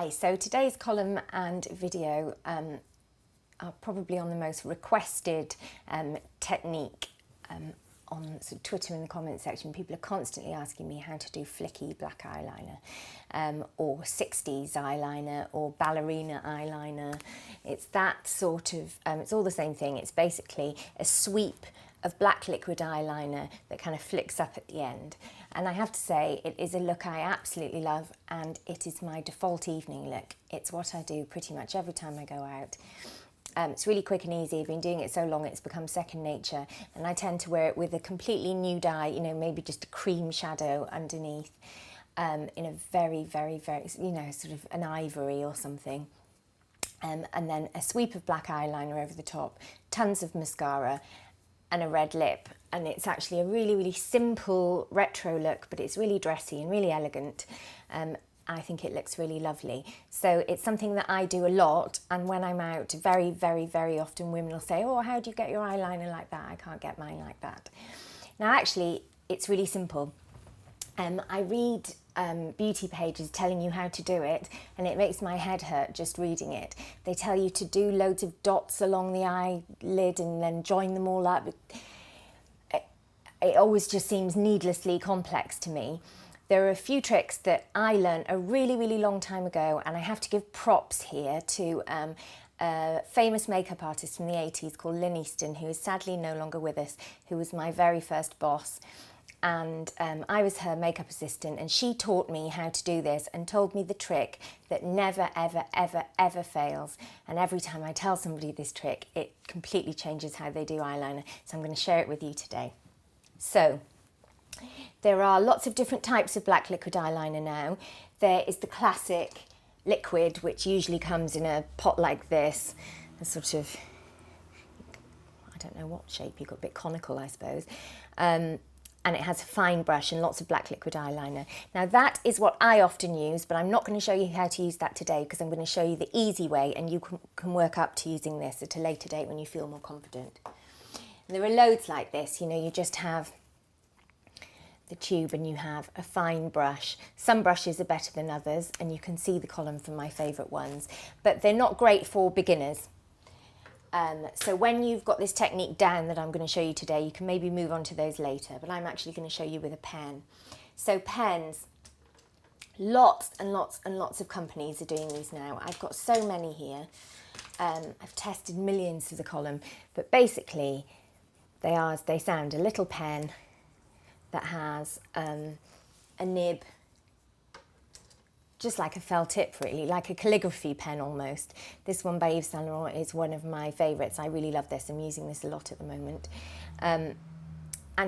Hi, so today's column and video are probably on the most requested technique on sort of Twitter in the comments section. People are constantly asking me how to do flicky black eyeliner or 60s eyeliner or ballerina eyeliner. It's that sort of, it's all the same thing. It's basically a sweep of black liquid eyeliner that kind of flicks up at the end. And I have to say, it is a look I absolutely love, and it is my default evening look. It's what I do pretty much every time I go out. It's really quick and easy. I've been doing it so long it's become second nature, and I tend to wear it with a completely nude eye, you know, maybe just a cream shadow underneath, in a very, very, you know, sort of an ivory or something. And then a sweep of black eyeliner over the top, tons of mascara, and a red lip. And it's actually a really, really simple retro look, but it's really dressy and really elegant. I think it looks really lovely. So it's something that I do a lot, and when I'm out, very, very, very often women will say, oh, how do you get your eyeliner like that? I can't get mine like that. Now actually, it's really simple. I read beauty pages telling you how to do it, and it makes my head hurt just reading it. They tell you to do loads of dots along the eyelid and then join them all up. It always just seems needlessly complex to me. There are a few tricks that I learned a really, really long time ago, and I have to give props here to a famous makeup artist from the 80s called Lynn Easton, who is sadly no longer with us, who was my very first boss. And I was her makeup assistant, and she taught me how to do this and told me the trick that never, ever, ever, ever fails. And every time I tell somebody this trick, it completely changes how they do eyeliner. So I'm going to share it with you today. So there are lots of different types of black liquid eyeliner now. There is the classic liquid, which usually comes in a pot like this, a sort of, I don't know what shape, you've got a bit conical, I suppose. And it has a fine brush and lots of black liquid eyeliner. Now that is what I often use, but I'm not going to show you how to use that today, because I'm going to show you the easy way, and you can work up to using this at a later date when you feel more confident. And there are loads like this, you know, you just have the tube and you have a fine brush. Some brushes are better than others, and you can see the column from my favourite ones, but they're not great for beginners. So when you've got this technique down that I'm going to show you today, you can maybe move on to those later, but I'm actually going to show you with a pen. So pens, lots and lots and lots of companies are doing these now. I've got so many here. I've tested millions for the column, but basically they sound a little pen that has a nib, just like a felt tip really, like a calligraphy pen almost. This one by Yves Saint Laurent is one of my favourites. I really love this. I'm using this a lot at the moment. And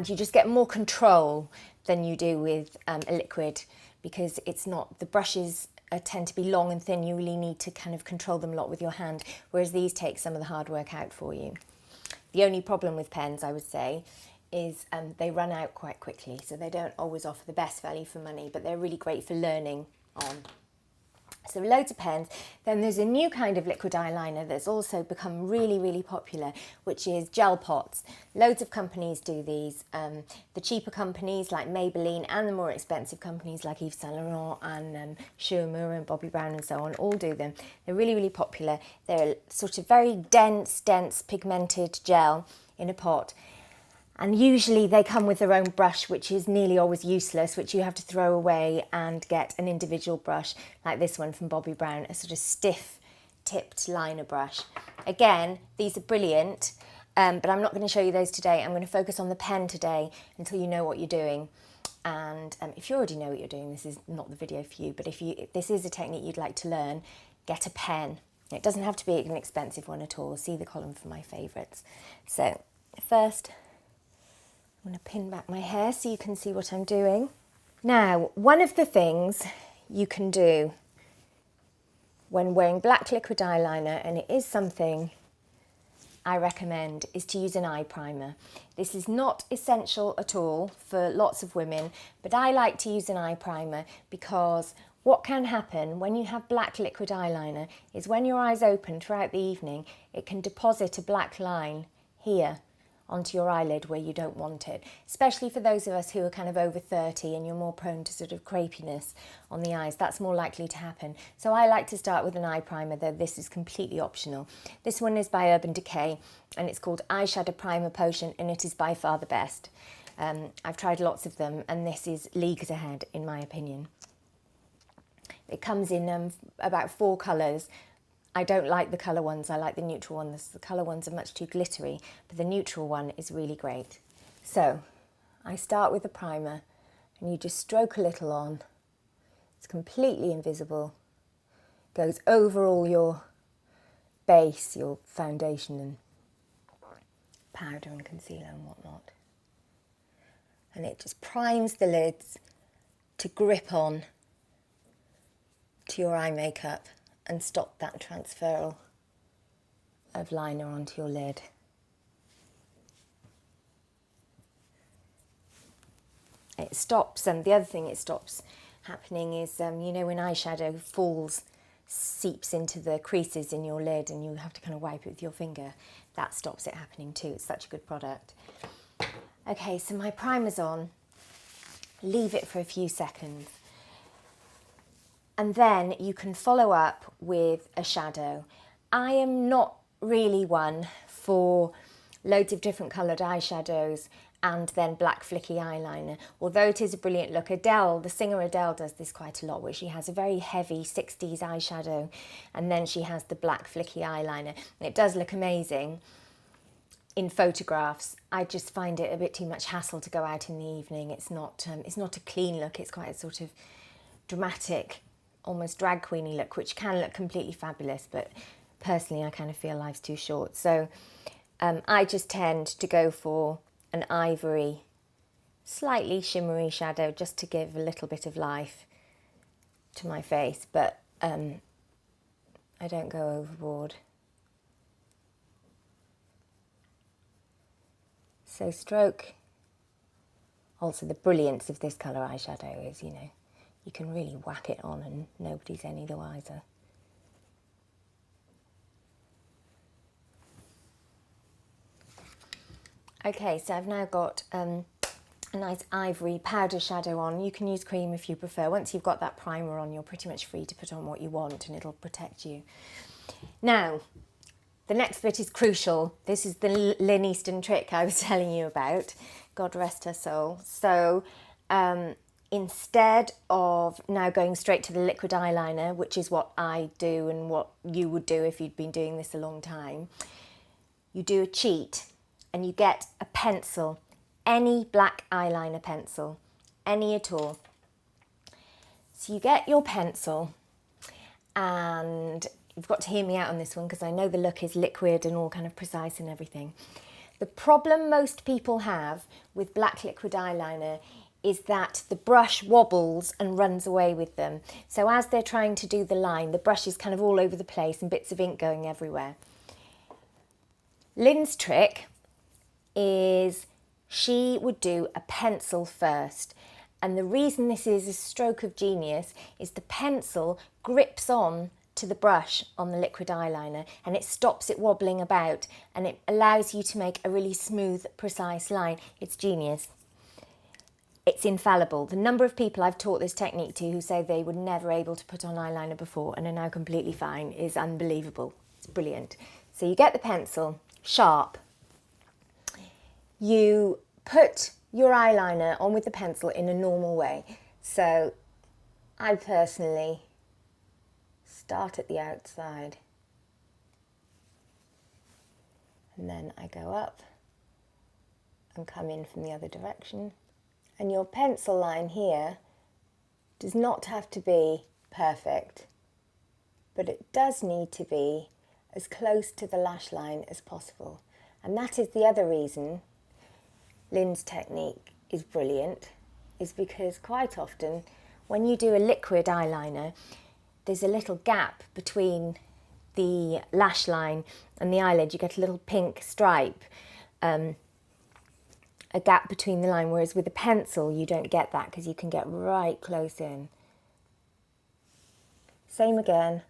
you just get more control than you do with a liquid, because it's not, the brushes tend to be long and thin. You really need to kind of control them a lot with your hand, whereas these take some of the hard work out for you. The only problem with pens, I would say, is they run out quite quickly, so they don't always offer the best value for money, but they're really great for learning on. So loads of pens. Then there's a new kind of liquid eyeliner that's also become really, really popular, which is gel pots. Loads of companies do these. The cheaper companies like Maybelline, and the more expensive companies like Yves Saint Laurent and Schumacher and Bobbi Brown and so on all do them. They're really, really popular. They're sort of very dense pigmented gel in a pot. And usually they come with their own brush, which is nearly always useless, which you have to throw away and get an individual brush like this one from Bobbi Brown, a sort of stiff tipped liner brush. Again, these are brilliant, but I'm not going to show you those today. I'm going to focus on the pen today until you know what you're doing. And if you already know what you're doing, this is not the video for you, but if this is a technique you'd like to learn, get a pen. It doesn't have to be an expensive one at all. See the column for my favourites. So first, I'm going to pin back my hair so you can see what I'm doing. Now, one of the things you can do when wearing black liquid eyeliner, and it is something I recommend, is to use an eye primer. This is not essential at all for lots of women, but I like to use an eye primer because what can happen when you have black liquid eyeliner is when your eyes open throughout the evening, it can deposit a black line here onto your eyelid where you don't want it, especially for those of us who are kind of over 30 and you're more prone to sort of crepiness on the eyes. That's more likely to happen. So I like to start with an eye primer, though this is completely optional. This one is by Urban Decay and it's called Eyeshadow Primer Potion, and it is by far the best. I've tried lots of them and this is leagues ahead in my opinion. It comes in about 4 colours. I don't like the colour ones, I like the neutral ones. The colour ones are much too glittery, but the neutral one is really great. So, I start with the primer and you just stroke a little on. It's completely invisible. Goes over all your base, your foundation and powder and concealer and whatnot. And it just primes the lids to grip on to your eye makeup and stop that transferal of liner onto your lid. It stops, and the other thing it stops happening is, you know, when eyeshadow falls, seeps into the creases in your lid and you have to kind of wipe it with your finger, that stops it happening too. It's such a good product. Okay, so my primer's on, leave it for a few seconds. And then you can follow up with a shadow. I am not really one for loads of different coloured eyeshadows and then black flicky eyeliner, although it is a brilliant look. Adele, the singer Adele, does this quite a lot, where she has a very heavy 60s eyeshadow and then she has the black flicky eyeliner. And it does look amazing in photographs. I just find it a bit too much hassle to go out in the evening. It's not a clean look, it's quite a sort of dramatic, almost drag queeny look, which can look completely fabulous, but personally I kind of feel life's too short. So I just tend to go for an ivory, slightly shimmery shadow just to give a little bit of life to my face, but I don't go overboard. So stroke. Also the brilliance of this colour eyeshadow is, you know, you can really whack it on and nobody's any the wiser. Okay, so I've now got a nice ivory powder shadow on. You can use cream if you prefer. Once you've got that primer on, you're pretty much free to put on what you want and it'll protect you. Now, the next bit is crucial. This is the Lynn Easton trick I was telling you about. God rest her soul. So, instead of now going straight to the liquid eyeliner, which is what I do and what you would do if you'd been doing this a long time, you do a cheat and you get a pencil, any black eyeliner pencil, any at all. So you get your pencil, and you've got to hear me out on this one because I know the look is liquid and all kind of precise and everything. The problem most people have with black liquid eyeliner is that the brush wobbles and runs away with them. So as they're trying to do the line, the brush is kind of all over the place and bits of ink going everywhere. Lynn's trick is she would do a pencil first. And the reason this is a stroke of genius is the pencil grips on to the brush on the liquid eyeliner and it stops it wobbling about and it allows you to make a really smooth, precise line. It's genius. It's infallible. The number of people I've taught this technique to who say they were never able to put on eyeliner before and are now completely fine is unbelievable. It's brilliant. So you get the pencil, sharp. You put your eyeliner on with the pencil in a normal way. So I personally start at the outside and then I go up and come in from the other direction. And your pencil line here does not have to be perfect, but it does need to be as close to the lash line as possible. And that is the other reason Lynn's technique is brilliant, is because quite often when you do a liquid eyeliner, there's a little gap between the lash line and the eyelid. You get a little pink stripe, a gap between the line, whereas with a pencil you don't get that because you can get right close in. Same again.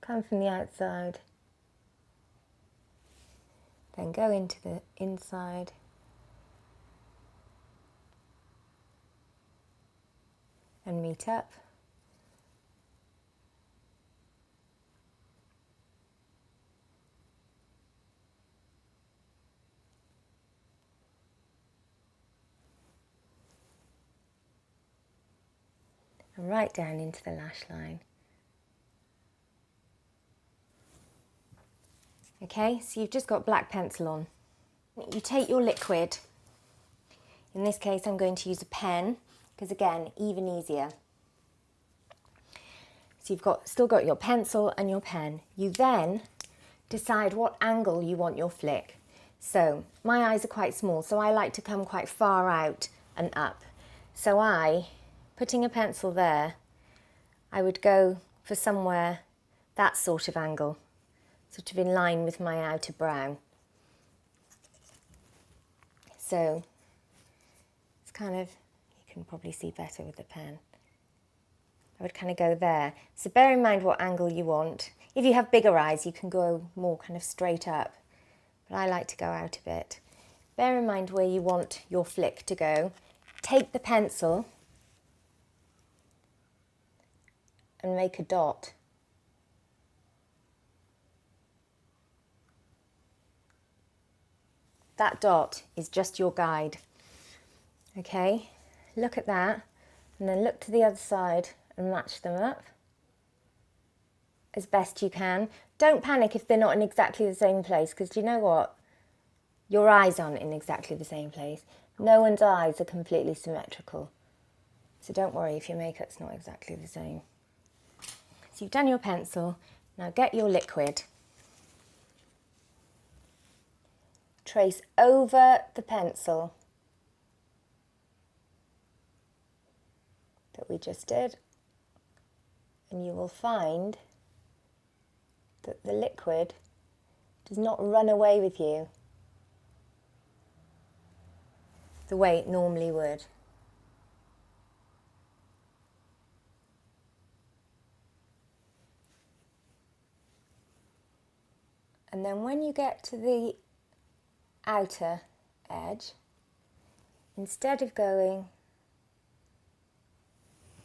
Come from the outside. Then go into the inside. And meet up. And right down into the lash line. Okay, so you've just got black pencil on. You take your liquid. In this case, I'm going to use a pen, because again, even easier. So you've still got your pencil and your pen. You then decide what angle you want your flick. So my eyes are quite small, so I like to come quite far out and up. So putting a pencil there, I would go for somewhere that sort of angle, sort of in line with my outer brow. So it's kind of, you can probably see better with the pen. I would kind of go there. So bear in mind what angle you want. If you have bigger eyes, you can go more kind of straight up, but I like to go out a bit. Bear in mind where you want your flick to go. Take the pencil and make a dot. That dot is just your guide. Okay, look at that, and then look to the other side and match them up as best you can. Don't panic if they're not in exactly the same place, because do you know what? Your eyes aren't in exactly the same place. No one's eyes are completely symmetrical. So don't worry if your makeup's not exactly the same. So you've done your pencil, now get your liquid. Trace over the pencil that we just did, and you will find that the liquid does not run away with you the way it normally would. And then when you get to the outer edge, instead of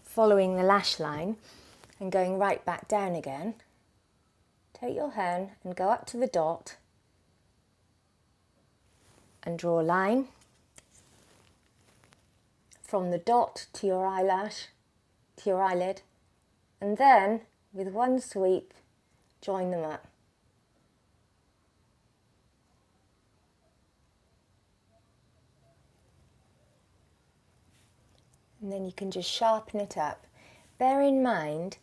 following the lash line and going right back down again, take your hand and go up to the dot and draw a line from the dot to your eyelash, to your eyelid, and then with one sweep join them up. And then you can just sharpen it up. Bear in mind,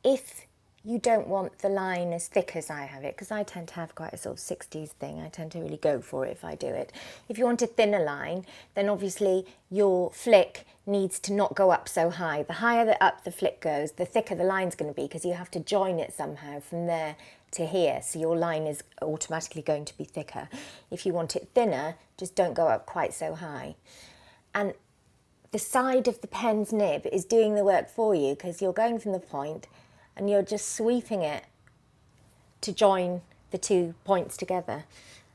if you don't want the line as thick as I have it, because I tend to have quite a sort of 60s thing, I tend to really go for it if I do it. If you want a thinner line, then obviously your flick needs to not go up so high. The higher up the flick goes, the thicker the line's going to be, because you have to join it somehow from there to here, so your line is automatically going to be thicker. If you want it thinner, just don't go up quite so high. And the side of the pen's nib is doing the work for you, because you're going from the point and you're just sweeping it to join the 2 points together,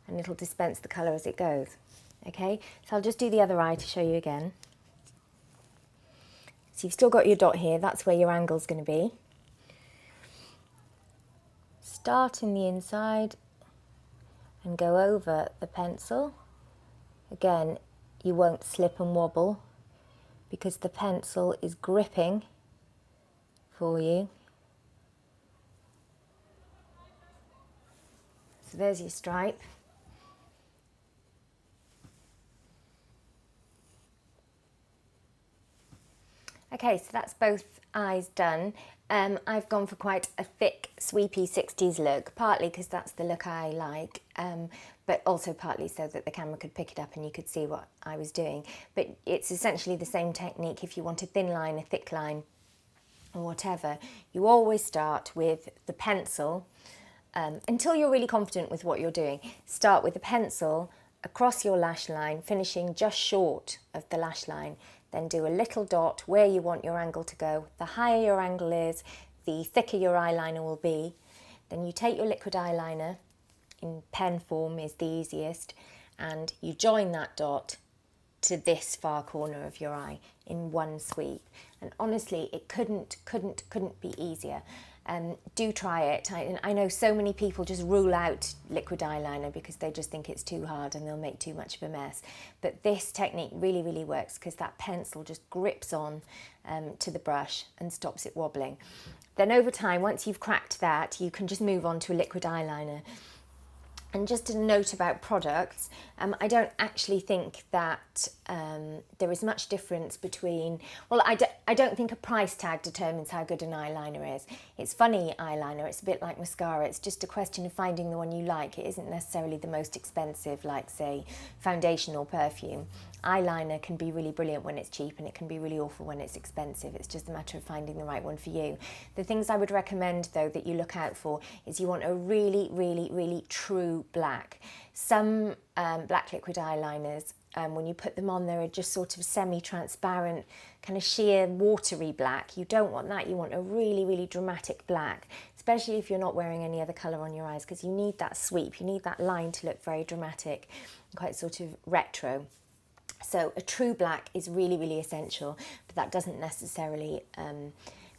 and it'll dispense the colour as it goes. Okay, so I'll just do the other eye to show you again. So you've still got your dot here, that's where your angle's going to be. Start in the inside and go over the pencil. Again, you won't slip and wobble, because the pencil is gripping for you. So there's your stripe. Okay, so that's both eyes done. I've gone for quite a thick, sweepy 60s look, partly because that's the look I like, but also partly so that the camera could pick it up and you could see what I was doing. But it's essentially the same technique if you want a thin line, a thick line, or whatever. You always start with the pencil until you're really confident with what you're doing. Start with the pencil across your lash line, finishing just short of the lash line. Then do a little dot where you want your angle to go. The higher your angle is, the thicker your eyeliner will be. Then you take your liquid eyeliner in pen form is the easiest, and you join that dot to this far corner of your eye in one sweep. And honestly, it couldn't be easier. Do try it. I know so many people just rule out liquid eyeliner because they just think it's too hard and they'll make too much of a mess. But this technique really works because that pencil just grips on to the brush and stops it wobbling. Then over time, once you've cracked that, you can just move on to a liquid eyeliner. And just a note about products, I don't actually think that there is much difference between, well, I don't think a price tag determines how good an eyeliner is. It's funny, eyeliner, it's a bit like mascara. It's just a question of finding the one you like. It isn't necessarily the most expensive, like, say, foundation or perfume. Eyeliner can be really brilliant when it's cheap, and it can be really awful when it's expensive. It's just a matter of finding the right one for you. The things I would recommend, though, that you look out for is you want a really true black. Some black liquid eyeliners, when you put them on, they're just sort of semi-transparent, kind of sheer watery black. You don't want that. You want a really dramatic black, especially if you're not wearing any other colour on your eyes, because you need that sweep. You need that line to look very dramatic, quite sort of retro. So a true black is really essential, but that doesn't necessarily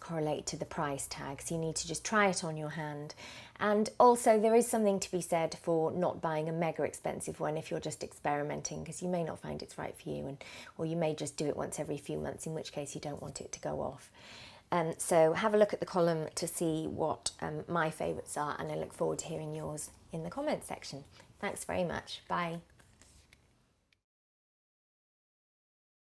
correlate to the price tag. So you need to just try it on your hand. And also there is something to be said for not buying a mega expensive one if you're just experimenting, because you may not find it's right for you, or you may just do it once every few months, in which case you don't want it to go off. So have a look at the column to see what my favourites are, and I look forward to hearing yours in the comments section. Thanks very much. Bye.